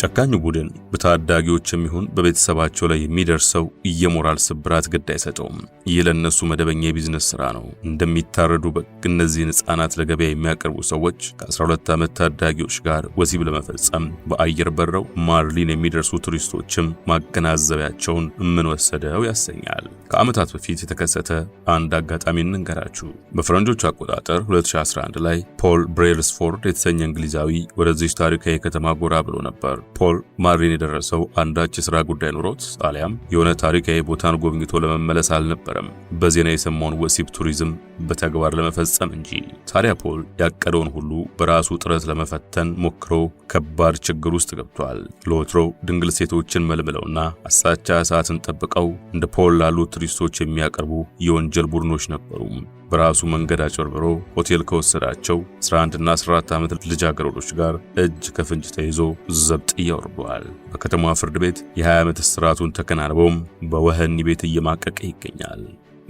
ጨካኙ ቡድን በታዳጊዎችም ይሁን በቤተሰባቸው ላይ የሚደርሰው የሞራል ስብራት ግድ አይሰጠውም። ይህ ለእነሱ መደበኛ የቢዝነስ ሥራ ነው። እንደሚታረዱ በግ እነዚህን ሕፃናት ለገበያ የሚያቀርቡ ሰዎች ከ12 ዓመት ታዳጊዎች ጋር ወሲብ ለመፈጸም በአየር በረው ማርሊን የሚደርሱ ቱሪስቶችም ማገናዘቢያቸውን ምን ወሰደው ያሰኛል። ከዓመታት በፊት የተከሰተ አንድ አጋጣሚ እንንገራችሁ። በፈረንጆች አቆጣጠር 2011 ላይ ፖል ብሬልስፎርድ የተሰኘ እንግሊዛዊ ወደዚህ ታሪካዊ ከተማ ጎራ ብሎ ነበር። ፖል ማርሊን የደረሰው አንዳች የሥራ ጉዳይ ኖሮት አሊያም የሆነ ታሪካዊ ቦታን ጎብኝቶ ለመመለስ አልነበረም፣ በዜና የሰማውን ወሲብ ቱሪዝም በተግባር ለመፈጸም እንጂ። ታዲያ ፖል ያቀደውን ሁሉ በራሱ ጥረት ለመፈተን ሞክሮ ከባድ ችግር ውስጥ ገብቷል። ለወትሮው ድንግል ሴቶችን መልምለውና አሳቻ ሰዓትን ጠብቀው እንደ ፖል ላሉ ቱሪስቶች የሚያቀርቡ የወንጀል ቡድኖች ነበሩ። በራሱ መንገድ አጭበርብሮ ሆቴል ከወሰዳቸው 11 እና 14 ዓመት ልጃገረዶች ጋር እጅ ከፍንጅ ተይዞ ዘብጥያ ወርዷል። በከተማዋ ፍርድ ቤት የ20 ዓመት እስራቱን ተከናንበውም በወህኒ ቤት እየማቀቀ ይገኛል።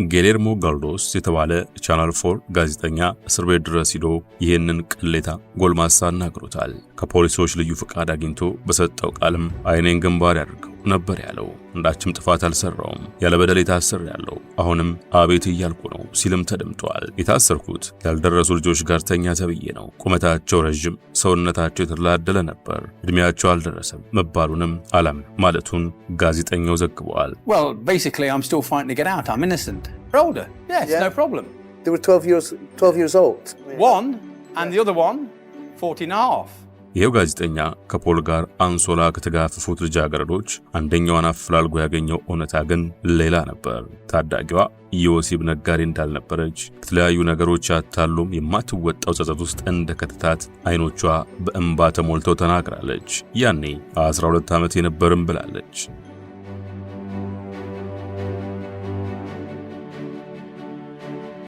ጌሌርሞ ጋልዶስ የተባለ ቻናል 4 ጋዜጠኛ እስር ቤት ድረስ ሄዶ ይህንን ቅሌታ ጎልማሳ አናግሮታል። ከፖሊሶች ልዩ ፍቃድ አግኝቶ በሰጠው ቃልም አይኔን ግንባር ያድርገው ነበር ያለው። እንዳችም ጥፋት አልሰራውም፣ ያለ በደል የታሰር ያለው አሁንም አቤት እያልኩ ነው ሲልም ተደምጧል። የታሰርኩት ያልደረሱ ልጆች ጋር ተኛ ተብዬ ነው። ቁመታቸው ረጅም፣ ሰውነታቸው የተደላደለ ነበር፣ እድሜያቸው አልደረሰም መባሉንም አላምን ማለቱን ጋዜጠኛው ዘግቧል። Well, basically I'm still fighting to get out. I'm innocent. You're older. Yes, yeah. No problem. They were 12 years old. One and the other one 14 and a half. ይሄው ጋዜጠኛ ከፖል ጋር አንሶላ ከተጋፈፉት ልጃገረዶች አንደኛዋን አፈላልጎ ያገኘው እውነታ ግን ሌላ ነበር። ታዳጊዋ የወሲብ ነጋዴ እንዳልነበረች፣ ከተለያዩ ነገሮች አታሎም የማትወጣው ጸጸት ውስጥ እንደከተታት አይኖቿ በእንባ ተሞልተው ተናግራለች። ያኔ 12 ዓመት የነበርም ብላለች።